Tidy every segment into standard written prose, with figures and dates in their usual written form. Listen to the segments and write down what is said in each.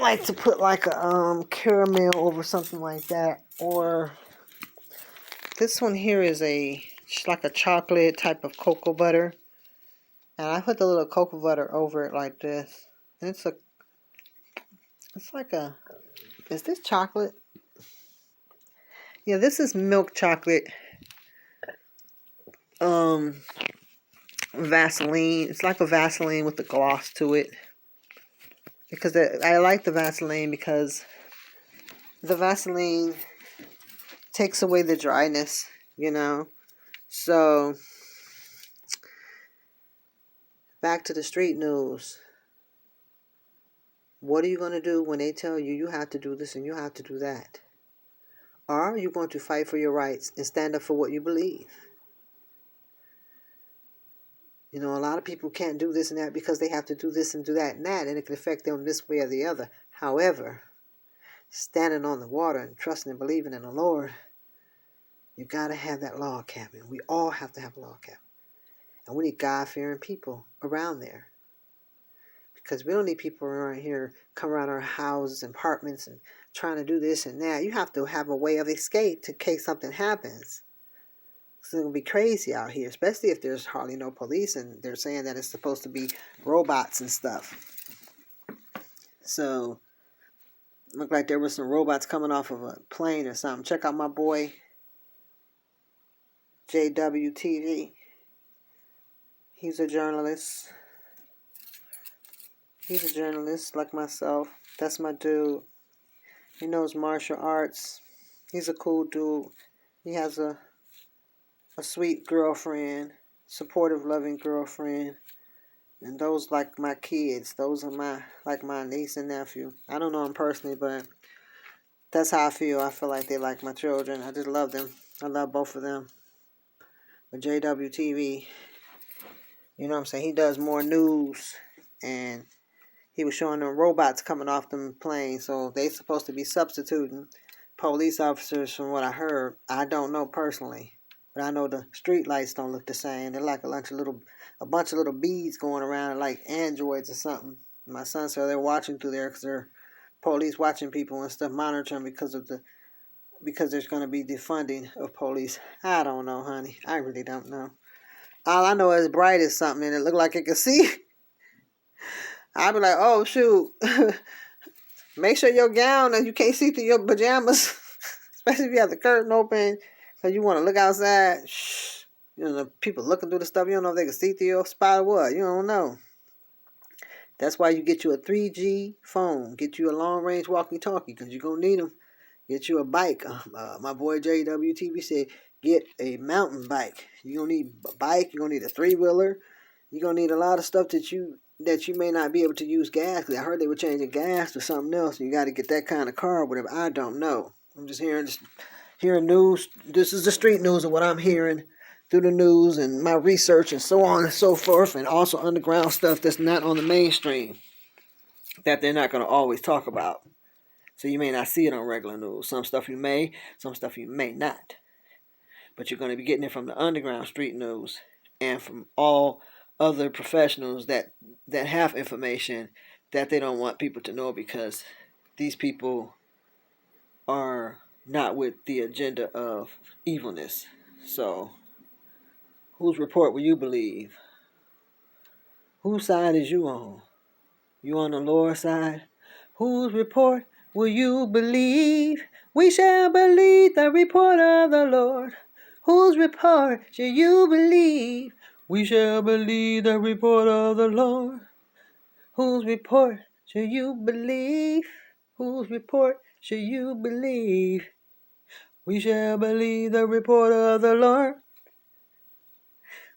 like to put like a caramel over something like that. Or this one here is like a chocolate type of cocoa butter. And I put the little cocoa butter over it like this. And it's like a, is this chocolate? Yeah, this is milk chocolate. Vaseline. It's like a Vaseline with the gloss to it. Because I like the Vaseline because the Vaseline takes away the dryness, you know. So, back to the street news. What are you going to do when they tell you you have to do this and you have to do that? Are you going to fight for your rights and stand up for what you believe? You know, a lot of people can't do this and that because they have to do this and do that and that, and it can affect them this way or the other. However, standing on the water and trusting and believing in the Lord, you got to have that log cabin. We all have to have a log cabin. And we need God-fearing people around there. Because we don't need people around here come around our houses and apartments and trying to do this and that. You have to have a way of escape in case something happens. It's going to be crazy out here, especially if there's hardly no police and they're saying that it's supposed to be robots and stuff. So, looked like there were some robots coming off of a plane or something. Check out my boy, JWTV. He's a journalist. He's a journalist like myself. That's my dude. He knows martial arts. He's a cool dude. He has a sweet girlfriend, supportive, loving girlfriend. And those like my kids. Those are my niece and nephew. I don't know them personally, but that's how I feel. I feel like they like my children. I just love them. I love both of them. But JWTV, you know what I'm saying? He does more news. And he was showing them robots coming off them planes. So they supposed to be substituting police officers from what I heard. I don't know personally. But I know the street lights don't look the same. They're like a bunch of little beads going around like androids or something. My son said they're watching through there because they're police watching people and stuff, monitoring because there's going to be defunding of police. I don't know, honey. I really don't know. All I know is bright as something and it looked like it could see. I'd be like, oh, shoot. Make sure your gown and you can't see through your pajamas. Especially if you have the curtain open. So you want to look outside. Shh. You know, people looking through the stuff. You don't know if they can see through your spot or what. You don't know. That's why you get you a 3G phone. Get you a long-range walkie-talkie because you're going to need them. Get you a bike. My boy JWTV said, get a mountain bike. You're going to need a bike. You're going to need a three-wheeler. You're going to need a lot of stuff that you may not be able to use gas. Because I heard they were changing gas to something else. You got to get that kind of car or whatever. I don't know. I'm just hearing news. This is the street news of what I'm hearing through the news and my research and so on and so forth, and also underground stuff that's not on the mainstream that they're not going to always talk about. So you may not see it on regular news. Some stuff you may, some stuff you may not. But you're going to be getting it from the underground street news and from all other professionals that have information that they don't want people to know because these people are not with the agenda of evilness. So, whose report will you believe? Whose side is you on? You on the Lord's side? Whose report will you believe? We shall believe the report of the Lord. Whose report shall you believe? We shall believe the report of the Lord. Whose report shall you believe? Whose report shall you believe? We shall believe the report of the Lord.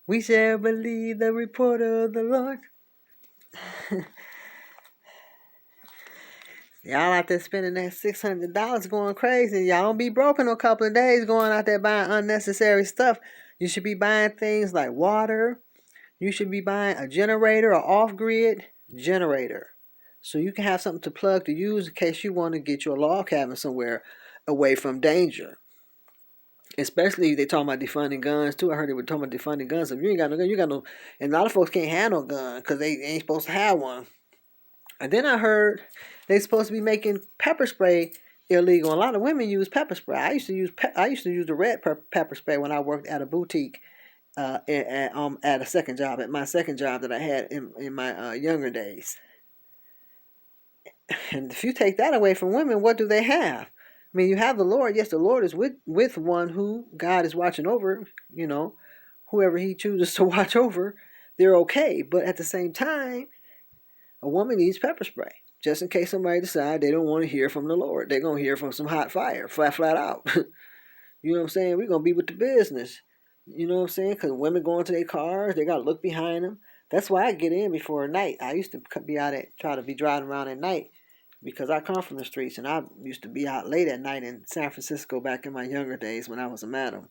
We shall believe the report of the Lord. Y'all out there spending that $600 going crazy. Y'all don't be broke in a couple of days going out there buying unnecessary stuff. You should be buying things like water. You should be buying a generator or off-grid generator. So you can have something to plug to use in case you want to get your log cabin somewhere away from danger. Especially if they talking about defunding guns too. I heard they were talking about defunding guns. If you ain't got no gun, you got no. And a lot of folks can't have no gun because they ain't supposed to have one. And then I heard they supposed to be making pepper spray illegal. A lot of women use pepper spray. I used to use the red pepper spray when I worked at a boutique at a second job, at my second job that I had in my younger days. And if you take that away from women, what do they have? I mean, you have the Lord. Yes, the Lord is with one who God is watching over. You know, whoever He chooses to watch over, they're okay. But at the same time, a woman needs pepper spray just in case somebody decide they don't want to hear from the Lord. They're gonna hear from some hot fire, flat out. You know what I'm saying? We're gonna be with the business. You know what I'm saying? Because women go into their cars, they gotta look behind them. That's why I get in before night. I used to be out at try to be driving around at night because I come from the streets, and I used to be out late at night in San Francisco back in my younger days when I was a madam.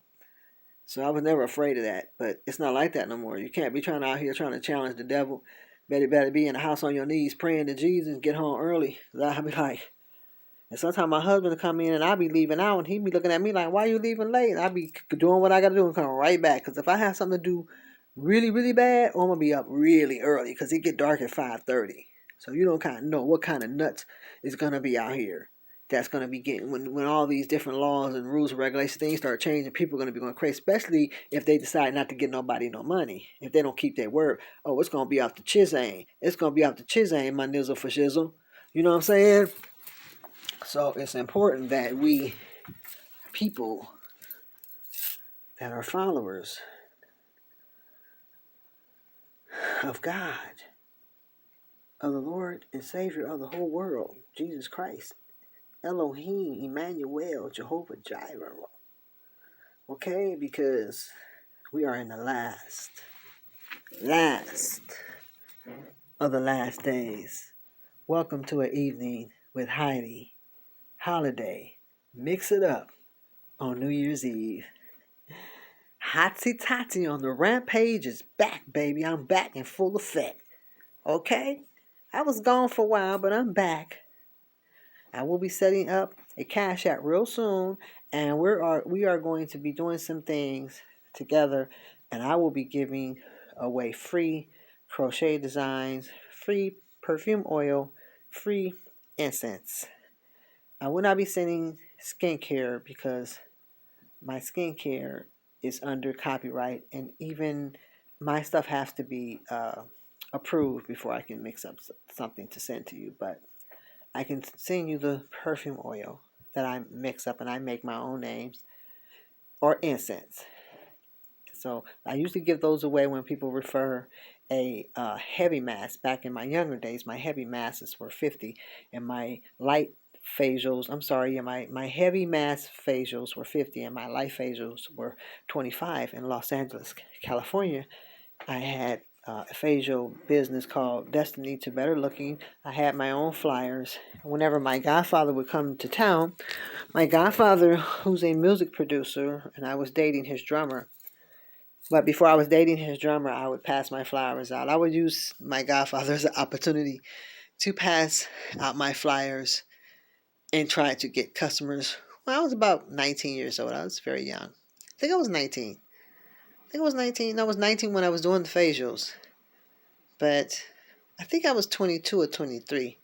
So I was never afraid of that. But it's not like that no more. You can't be trying out here trying to challenge the devil. Better be in the house on your knees praying to Jesus and get home early. I'll be like, and sometimes my husband will come in and I'll be leaving out and he'll be looking at me like, why are you leaving late? And I'll be doing what I got to do and come right back. Because if I have something to do really, really bad, I'm going to be up really early because it get dark at 5:30. So you don't kind of know what kind of nuts is going to be out here. That's going to be getting, when all these different laws and rules and regulations, things start changing, people are going to be going crazy, especially if they decide not to get nobody no money. If they don't keep their word, oh, it's going to be off the chisane. It's going to be off the chisane, my nizzle for shizzle. You know what I'm saying? So it's important that we, people that are followers of God, of the Lord and Savior of the whole world, Jesus Christ, Elohim, Emmanuel, Jehovah Jireh. Okay, because we are in the last of the last days. Welcome to an evening with Heidi. Holiday. Mix it up on New Year's Eve. Hotsy Totsy on the rampage is back, baby. I'm back in full effect. Okay? I was gone for a while, but I'm back. I will be setting up a Cash App real soon, and we are going to be doing some things together, and I will be giving away free crochet designs, free perfume oil, free incense. I will not be sending skincare because my skincare is under copyright, and even my stuff has to be approved before I can mix up something to send to you. But I can send you the perfume oil that I mix up and I make my own names, or incense. So I usually give those away when people refer a heavy mask. Back in my younger days, my heavy masks were 50 and my light facials, my heavy mask facials were 50 and my light facials were 25. In Los Angeles, California, I had a facial business called Destiny to Better Looking. I had my own flyers. Whenever my godfather would come to town, my godfather, who's a music producer, and I was dating his drummer. But before I was dating his drummer, I would pass my flyers out. I would use my godfather as an opportunity to pass out my flyers and try to get customers. Well, I was about 19 years old. I was very young. I think I was 19. I was 19 when I was doing the facials. But I think I was 22 or 23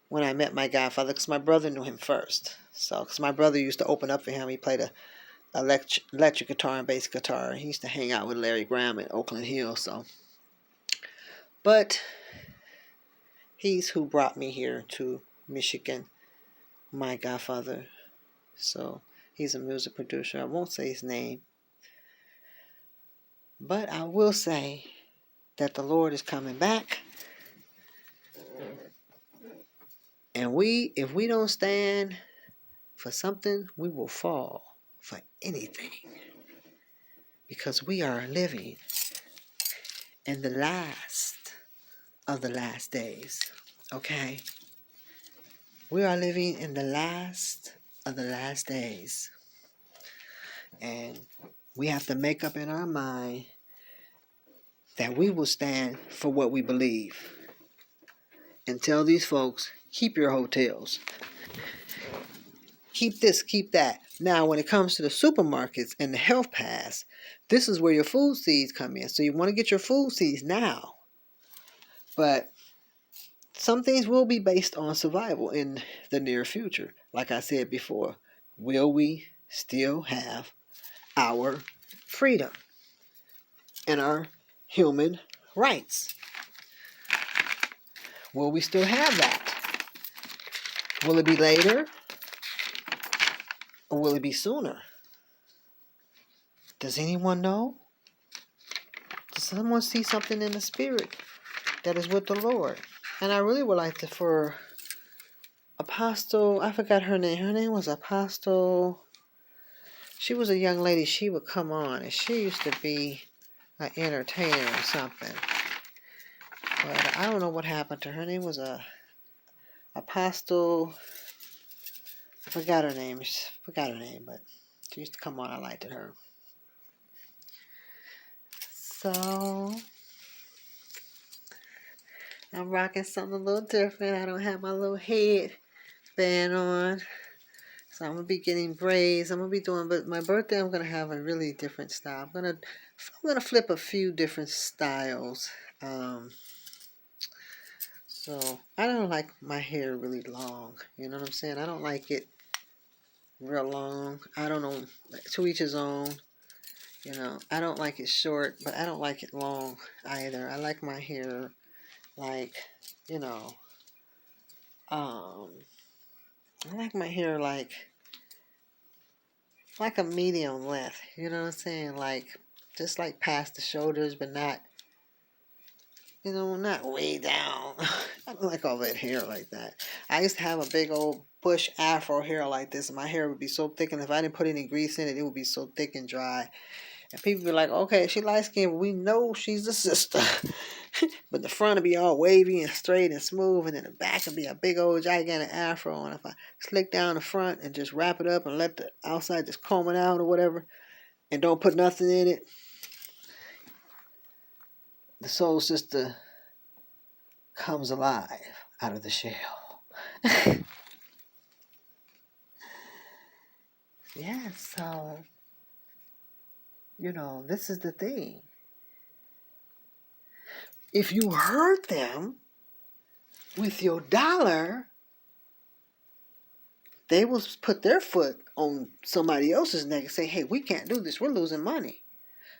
when I met my godfather, because my brother knew him first. So, because my brother used to open up for him. He played a electric guitar and bass guitar. He used to hang out with Larry Graham at Oakland Hill. So, but he's who brought me here to Michigan, my godfather. So he's a music producer. I won't say his name, but I will say that the Lord is coming back. And if we don't stand for something, we will fall for anything. Because we are living in the last of the last days. Okay? We are living in the last of the last days. And we have to make up in our mind that we will stand for what we believe. And tell these folks, keep your hotels. Keep this, keep that. Now, when it comes to the supermarkets and the health pass, this is where your food seeds come in. So you want to get your food seeds now. But some things will be based on survival in the near future. Like I said before, will we still have our freedom and our human rights? Will we still have that? Will it be later or will it be sooner? Does anyone know? Does someone see something in the spirit that is with the Lord? And I really would like to, for Apostle, I forgot her name. Her name was Apostle. She was a young lady. She would come on, and she used to be an entertainer or something. But I don't know what happened to her. Her name was Apostle. I forgot her name. But she used to come on. I liked her. So I'm rocking something a little different. I don't have my little headband on. So I'm gonna be getting braids. I'm gonna be doing, but my birthday I'm gonna have a really different style. I'm gonna flip a few different styles. So I don't like my hair really long. You know what I'm saying? I don't like it real long. I don't know. To each his own. You know, I don't like it short, but I don't like it long either. I like my hair like, you know, I like my hair like a medium length. You know what I'm saying? Like just like past the shoulders, but not, you know, not way down. I don't like all that hair like that. I used to have a big old bush afro hair like this, and my hair would be so thick, and if I didn't put any grease in it, it would be so thick and dry. And people be like, okay, she light skinned, but we know she's a sister. But the front would be all wavy and straight and smooth, and then the back would be a big old gigantic afro. And if I slick down the front and just wrap it up and let the outside just comb it out or whatever, and don't put nothing in it, the soul sister comes alive out of the shell. Yeah, so, you know, this is the thing. If you hurt them with your dollar, they will put their foot on somebody else's neck and say, hey, we can't do this. We're losing money.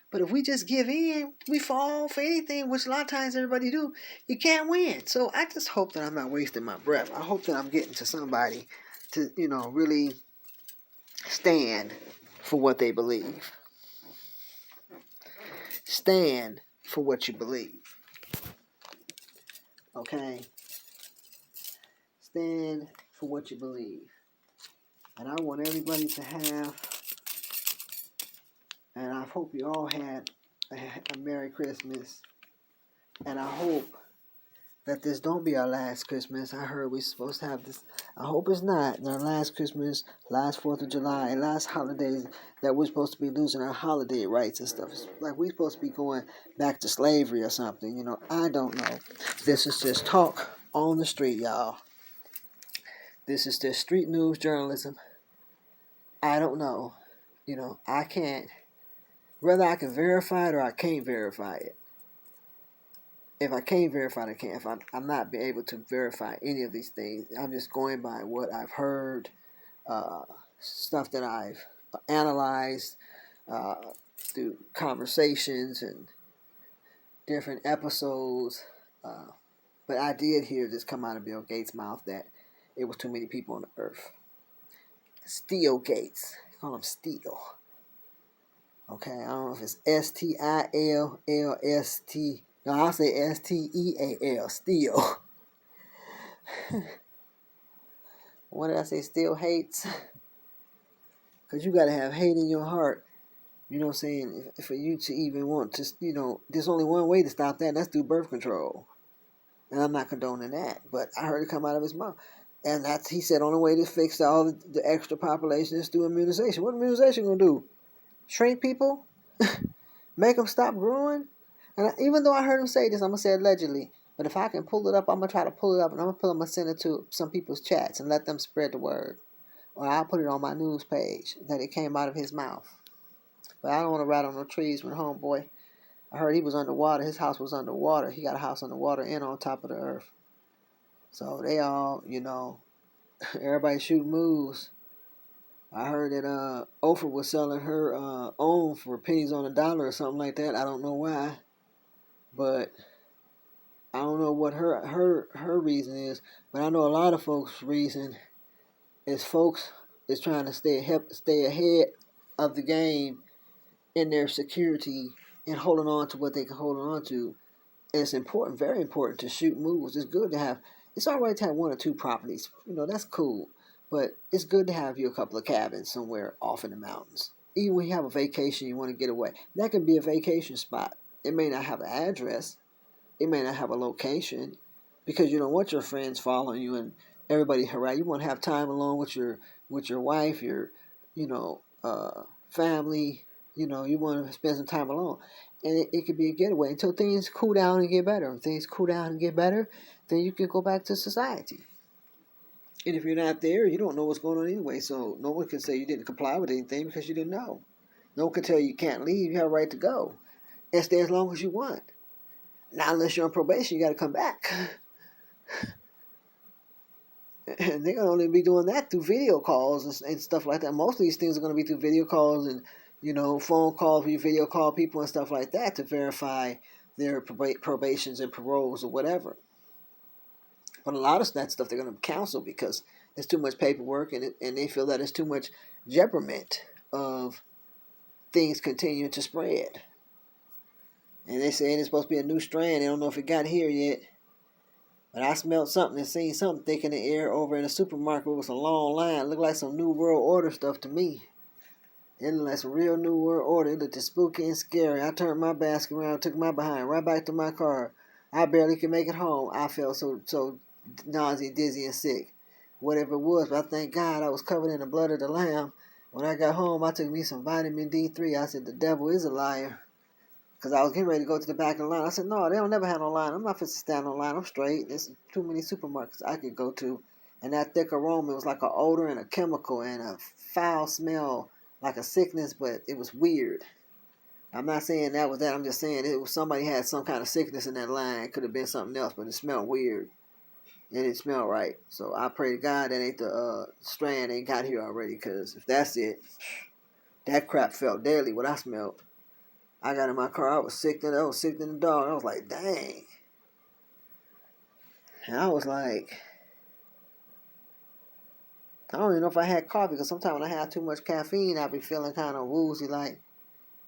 But if we just give in, we fall for anything, which a lot of times everybody do, you can't win. So I just hope that I'm not wasting my breath. I hope that I'm getting to somebody to, you know, really stand for what they believe. Stand for what you believe. Okay? Stand for what you believe. And I want everybody to have, and I hope you all had a Merry Christmas. And I hope that this don't be our last Christmas. I heard we're supposed to have this. I hope it's not our last Christmas, last 4th of July, last holidays that we're supposed to be losing our holiday rights and stuff. It's like we're supposed to be going back to slavery or something. You know, I don't know. This is just talk on the street, y'all. This is just street news journalism. I don't know. You know, I can't. Whether I can verify it or I can't verify it. If I can't verify it, I can't. If I'm not being able to verify any of these things, I'm just going by what I've heard, stuff that I've analyzed through conversations and different episodes. But I did hear this come out of Bill Gates' mouth that it was too many people on the earth. Steel Gates. Call him Steel. Okay, I don't know if it's STILLST. No, I'll say STEAL. Steel. What did I say? Steel hates? Because you got to have hate in your heart. You know what I'm saying? For you to even want to, you know, there's only one way to stop that, and that's through birth control. And I'm not condoning that. But I heard it come out of his mouth. And that's, he said, only way to fix all the extra population is through immunization. What immunization going to do? Shrink people? Make them stop growing? And even though I heard him say this, I'm going to say allegedly. But if I can pull it up, I'm going to try to pull it up. And I'm going to send it to some people's chats and let them spread the word. Or I'll put it on my news page that it came out of his mouth. But I don't want to rat on no trees when homeboy, I heard he was underwater. His house was underwater. He got a house underwater and on top of the earth. So they all, everybody shoot moves. I heard that Oprah was selling her own for pennies on a dollar or something like that. I don't know why, but I don't know what her reason is. But I know a lot of folks' reason is folks is trying to stay ahead of the game in their security and holding on to what they can hold on to. And it's important, very important to shoot moves. It's good to have. It's all right to have one or two properties. That's cool. But it's good to have you a couple of cabins somewhere off in the mountains. Even when you have a vacation, you want to get away. That can be a vacation spot. It may not have an address. It may not have a location, because you don't want your friends following you and everybody harass. You want to have time alone with your wife, your family. You want to spend some time alone, and it could be a getaway until things cool down and get better. When things cool down and get better, then you can go back to society. And if you're not there, you don't know what's going on anyway. So no one can say you didn't comply with anything because you didn't know. No one can tell you can't leave. You have a right to go and stay as long as you want. Now, unless you're on probation, you got to come back. And they're going to only be doing that through video calls and stuff like that. Most of these things are going to be through video calls and, phone calls where you video call people and stuff like that to verify their probations and paroles or whatever. But a lot of that stuff they're going to cancel because it's too much paperwork and they feel that it's too much jeopardment of things continuing to spread. And they say it's supposed to be a new strand. They don't know if it got here yet. But I smelled something and seen something thick in the air over in the supermarket. It was a long line. It looked like some New World Order stuff to me. It looked like some real New World Order. It looked just spooky and scary. I turned my basket around, took my behind right back to my car. I barely could make it home. I felt so nauseous, dizzy, and sick. Whatever it was, but I thank God I was covered in the blood of the Lamb. When I got home, I took me some vitamin D3. I said, the devil is a liar. Because I was getting ready to go to the back of the line. I said, no, they don't never have no line. I'm not fit to stand on line. I'm straight. There's too many supermarkets I could go to. And that thick aroma, it was like an odor and a chemical and a foul smell, like a sickness, but it was weird. I'm not saying that was that. I'm just saying it was somebody had some kind of sickness in that line. It could have been something else, but it smelled weird. And it smelled right. So I pray to God that ain't the strand ain't got here already, because if that's it, that crap felt deadly, what I smelled. I got in my car. I was sick. I was sick than the dog. I was like, dang. And I was like, I don't even know if I had coffee, because sometimes when I have too much caffeine, I be feeling kind of woozy like.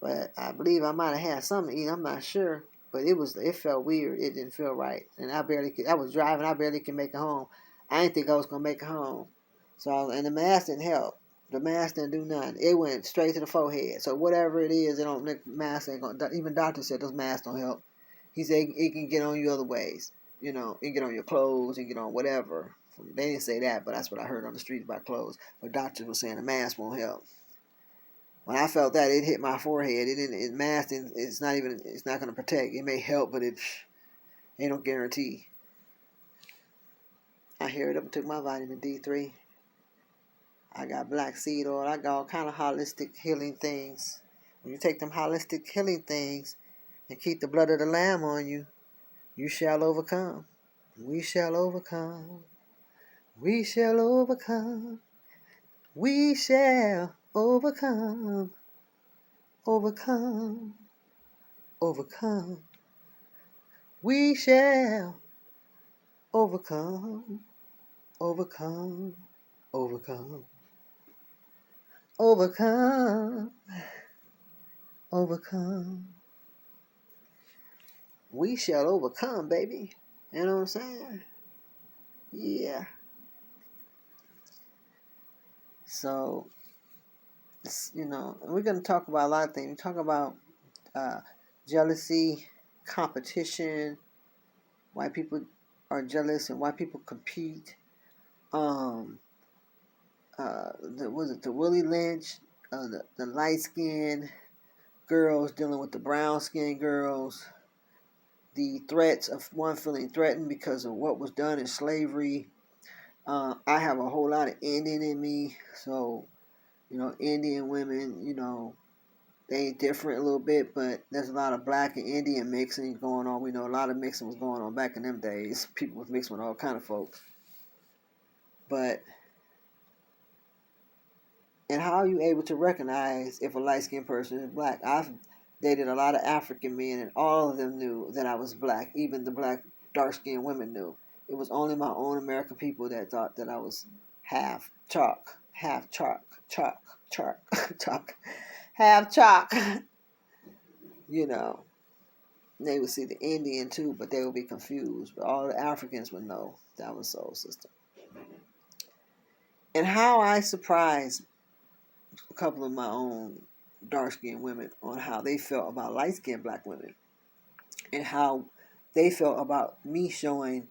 But I believe I might have had something to eat. I'm not sure. But it felt weird. It didn't feel right. And I was driving. I barely could make it home. I didn't think I was going to make it home. And the mask didn't help. The mask didn't do nothing. It went straight to the forehead. So whatever it is, mask ain't going to, even doctor said those masks don't help. He said it can get on you other ways. It can get on your clothes, it can get on whatever. They didn't say that, but that's what I heard on the street about clothes. But doctors were saying the mask won't help. When I felt that, it hit my forehead. Mask, it's not going to protect. It may help, but it ain't no guarantee. I heard up and took my vitamin D3. I got black seed oil. I got all kind of holistic healing things. When you take them holistic healing things and keep the blood of the Lamb on you, you shall overcome. We shall overcome. We shall overcome. We shall overcome. Overcome. Overcome. We shall overcome. Overcome. Overcome. Overcome. Overcome. We shall overcome, baby. You know what I'm saying? Yeah. So, we're going to talk about a lot of things. We talk about jealousy, competition, why people are jealous and why people compete. The Willie Lynch, the light skinned girls dealing with the brown skinned girls, the threats of one feeling threatened because of what was done in slavery. I have a whole lot of Indian in me, so Indian women, They different a little bit, but there's a lot of black and Indian mixing going on. We know a lot of mixing was going on back in them days. People was mixing with all kind of folks. But, and how are you able to recognize if a light-skinned person is black? I've dated a lot of African men, and all of them knew that I was black. Even the black dark-skinned women knew. It was only my own American people that thought that I was half chalk, half chalk, chalk, chalk, half chalk. You know, they would see the Indian too, but they would be confused. But all the Africans would know that was soul system. And how I surprised a couple of my own dark-skinned women on how they felt about light-skinned black women, and how they felt about me showing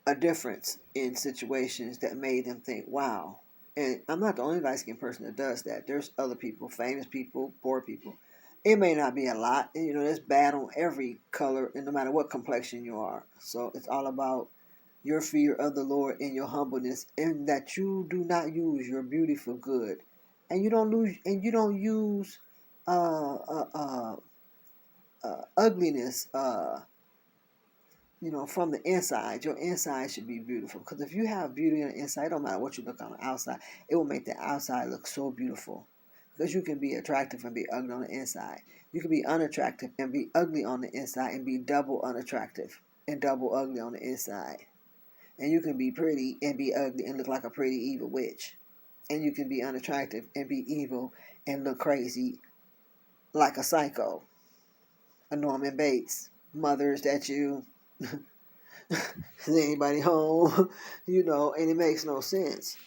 a difference in situations that made them think, wow. And I'm not the only light-skinned person that does that. There's other people, famous people, poor people. It may not be a lot. You know, there's bad on every color, and no matter what complexion you are. So it's all about your fear of the Lord and your humbleness, and that you do not use your beauty for good, and you don't use ugliness. From the inside. Your inside should be beautiful. Because if you have beauty on the inside, it don't matter what you look on the outside. It will make the outside look so beautiful. Because you can be attractive and be ugly on the inside. You can be unattractive and be ugly on the inside, and be double unattractive and double ugly on the inside. And you can be pretty and be ugly and look like a pretty evil witch. And you can be unattractive and be evil and look crazy like a psycho. A Norman Bates. Mothers that you... Is anybody home? And it makes no sense.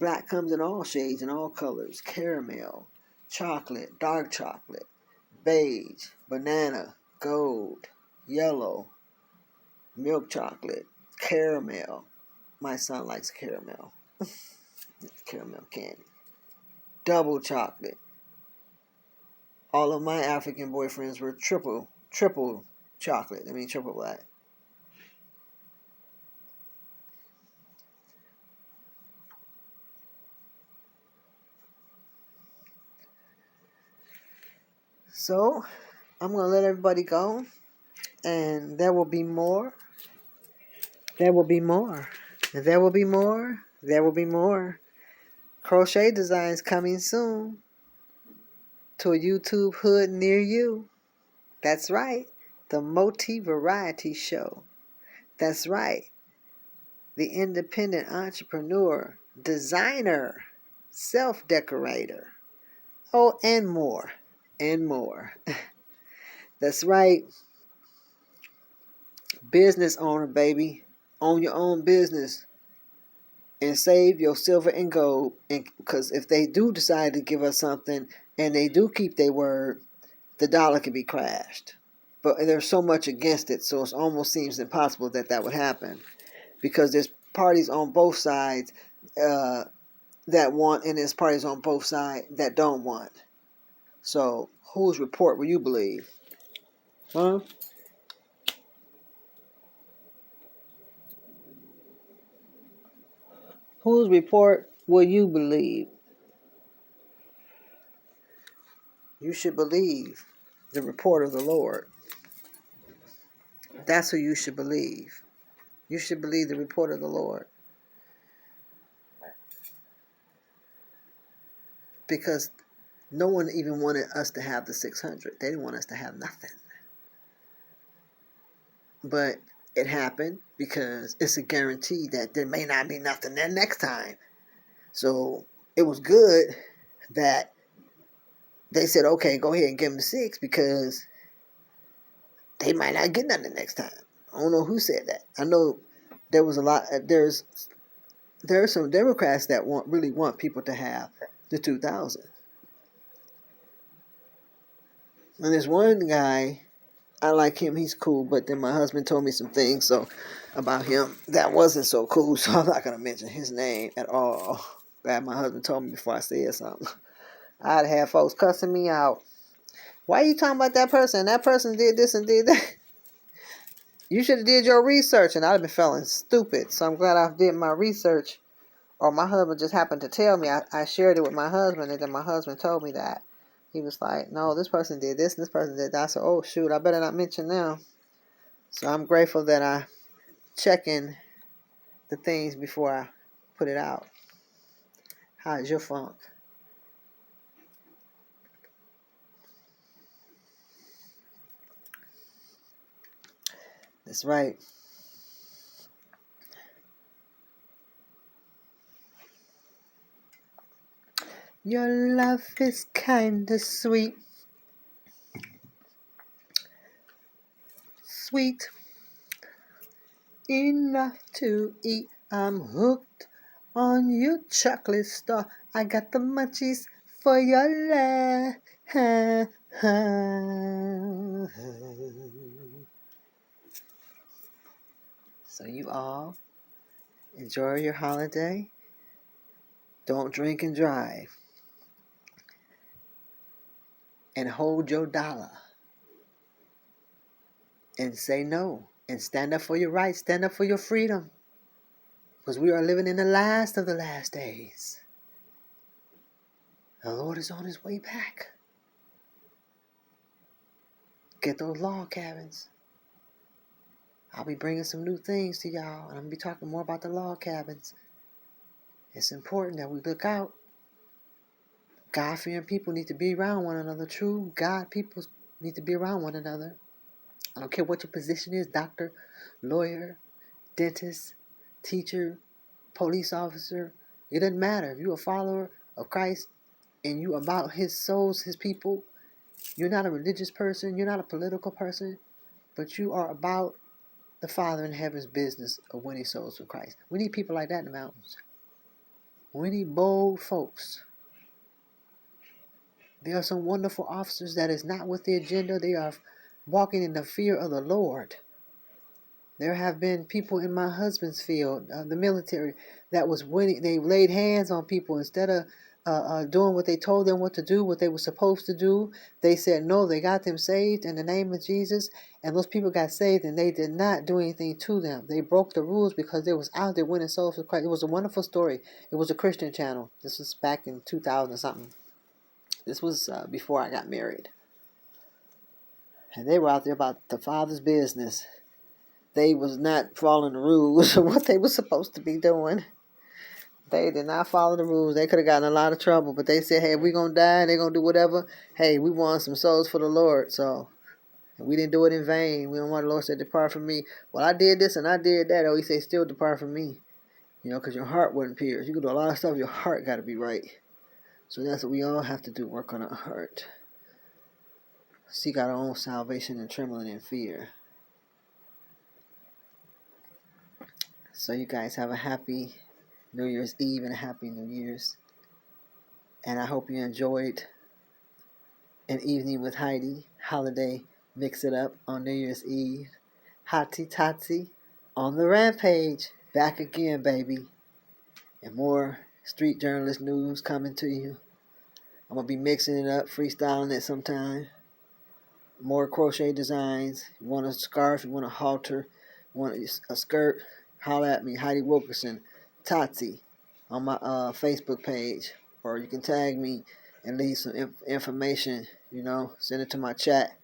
Black comes in all shades and all colors. Caramel, chocolate, dark chocolate, beige, banana, gold, yellow, milk chocolate, caramel. My son likes caramel. Caramel candy. Double chocolate. All of my African boyfriends were triple chocolate. Triple black. So, I'm going to let everybody go. And there will be more. There will be more. There will be more. There will be more. Crochet designs coming soon to a YouTube hood near you. That's right. The Moti Variety Show. That's right. The independent entrepreneur, designer, self-decorator. Oh, and more. And more. That's right. Business owner, baby. Own your own business. And save your silver and gold. Because if they do decide to give us something and they do keep their word, the dollar can be crashed. But there's so much against it, so it almost seems impossible that would happen. Because there's parties on both sides that want, and there's parties on both sides that don't want. So, whose report will you believe? Huh? Whose report will you believe? You should believe the report of the Lord. That's who you should believe. You should believe the report of the Lord. Because no one even wanted us to have the 600. They didn't want us to have nothing. But it happened because it's a guarantee that there may not be nothing there next time. So it was good that they said, okay, go ahead and give them 6 because they might not get nothing next time. I don't know who said that. I know there was a lot. There's some Democrats that really want people to have the 2,000. And there's one guy, I like him, he's cool, but then my husband told me some things about him that wasn't so cool, so I'm not going to mention his name at all. That my husband told me before I said something. I'd have folks cussing me out. Why are you talking about that person? That person did this and did that. You should have did your research, and I'd have been feeling stupid. So I'm glad I did my research. Or my husband just happened to tell me. I shared it with my husband, and then my husband told me that. he was like, no, this person did this and this person did that. I said, oh, shoot, I better not mention them. So I'm grateful that I check in the things before I put it out. How's your funk? That's right. Your love is kinda sweet. Sweet enough to eat. I'm hooked on you, chocolate star. I got the munchies for your love. So you all enjoy your holiday. Don't drink and drive. And hold your dollar. And say no. And stand up for your rights. Stand up for your freedom. Because we are living in the last of the last days. The Lord is on his way back. Get those log cabins. I'll be bringing some new things to y'all. And I'm going to be talking more about the log cabins. It's important that we look out. God-fearing people need to be around one another. True God people need to be around one another. I don't care what your position is. Doctor, lawyer, dentist, teacher, police officer. It doesn't matter. If you're a follower of Christ and you about his souls, his people, you're not a religious person. You're not a political person. But you are about the Father in heaven's business of winning souls for Christ. We need people like that in the mountains. We need bold folks. There are some wonderful officers that is not with the agenda. They are walking in the fear of the Lord. There have been people in my husband's field, the military, that was winning. They laid hands on people instead of doing what they told them what to do, what they were supposed to do. They said no. They got them saved in the name of Jesus, and those people got saved, and they did not do anything to them. They broke the rules because they was out there winning souls for Christ. It was a wonderful story. It was a Christian channel. This was back in 2000 something. This was before I got married. And they were out there about the Father's business. They was not following the rules of what they were supposed to be doing. They did not follow the rules. They could have gotten a lot of trouble. But they said, hey, if we're going to die, they're going to do whatever. Hey, we want some souls for the Lord. So we didn't do it in vain. We don't want the Lord to say, depart from me. Well, I did this and I did that. Oh, he said, still depart from me. You know, because your heart wasn't pierced. You can do a lot of stuff. Your heart got to be right. So that's what we all have to do, work on our heart. Seek out our own salvation and trembling in fear. So you guys have a happy New Year's Eve and a happy New Year's. And I hope you enjoyed an evening with Heidi. Holiday Mix It Up on New Year's Eve. Hotty Totty on the rampage. Back again, baby. And more street journalist news coming to you. I'm going to be mixing it up, freestyling it sometime. More crochet designs. You want a scarf, you want a halter, you want a skirt, holler at me, Heidi Wilkerson, Tati, on my Facebook page. Or you can tag me and leave some information, you know, send it to my chat,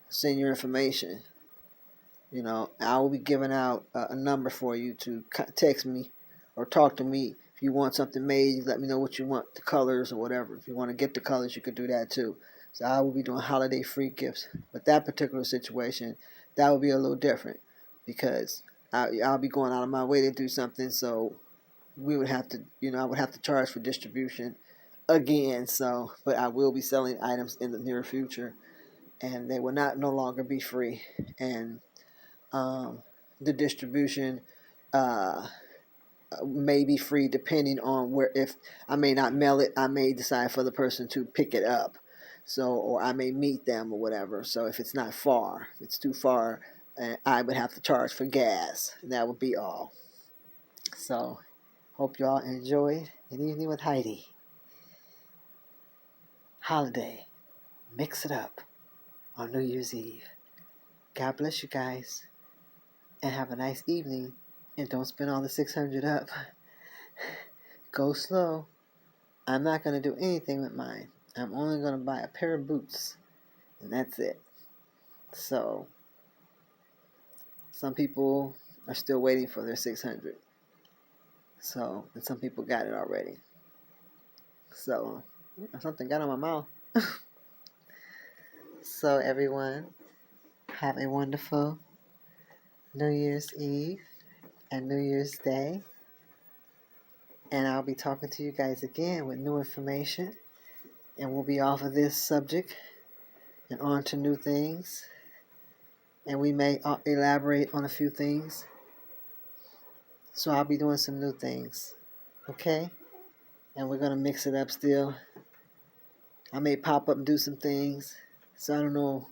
send your information. You know, I will be giving out a number for you to text me or talk to me. If you want something made, you let me know what you want, the colors or whatever. If you want to get the colors, you could do that too. So I will be doing holiday free gifts. But that particular situation, that will be a little different because I'll be going out of my way to do something. So we would have to, you know, I would have to charge for distribution again. So, but I will be selling items in the near future, and they will no longer be free. And the distribution may be free depending on where. If I may not mail it, I may decide for the person to pick it up. So, or I may meet them or whatever. So if it's not far, if it's too far, I would have to charge for gas. And that would be all. So, hope y'all enjoyed an evening with Heidi. Holiday. Mix it up on New Year's Eve. God bless you guys. And have a nice evening. And don't spend all the 600 up. Go slow. I'm not going to do anything with mine. I'm only going to buy a pair of boots, and that's it. So, some people are still waiting for their 600. So, and some people got it already. So, something got on my mouth. So, everyone, have a wonderful New Year's Eve and New Year's Day. And I'll be talking to you guys again with new information. And we'll be off of this subject and on to new things. And we may elaborate on a few things. So I'll be doing some new things. Okay? And we're going to mix it up still. I may pop up and do some things. So I don't know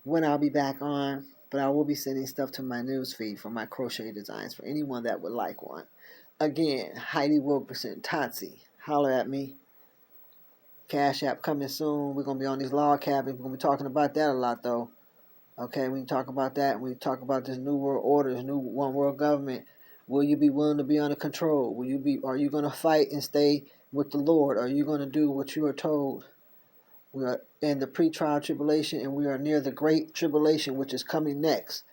when I'll be back on. But I will be sending stuff to my news feed for my crochet designs for anyone that would like one. Again, Heidi Wilkerson, Totsy. Holler at me. Cash App coming soon. We're going to be on these log cabins. We're going to be talking about that a lot, though. Okay, we can talk about that. We talk about this new world order, this new one world government. Will you be willing to be under control? Are you going to fight and stay with the Lord? Are you going to do what you are told? We are in the pre-trial tribulation, and we are near the great tribulation, which is coming next.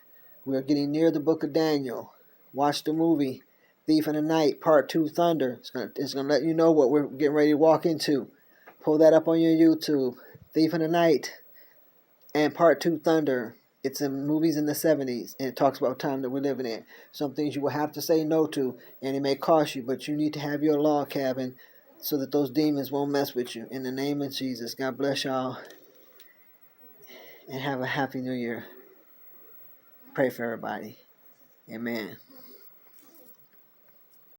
We are getting near the book of Daniel. Watch the movie Thief in the Night, Part 2, Thunder. It's gonna let you know what we're getting ready to walk into. Pull that up on your YouTube. Thief in the Night and Part 2, Thunder. It's in movies in the 70s, and it talks about the time that we're living in. Some things you will have to say no to, and it may cost you, but you need to have your log cabin so that those demons won't mess with you. In the name of Jesus, God bless y'all, and have a happy new year. Pray for everybody. Amen.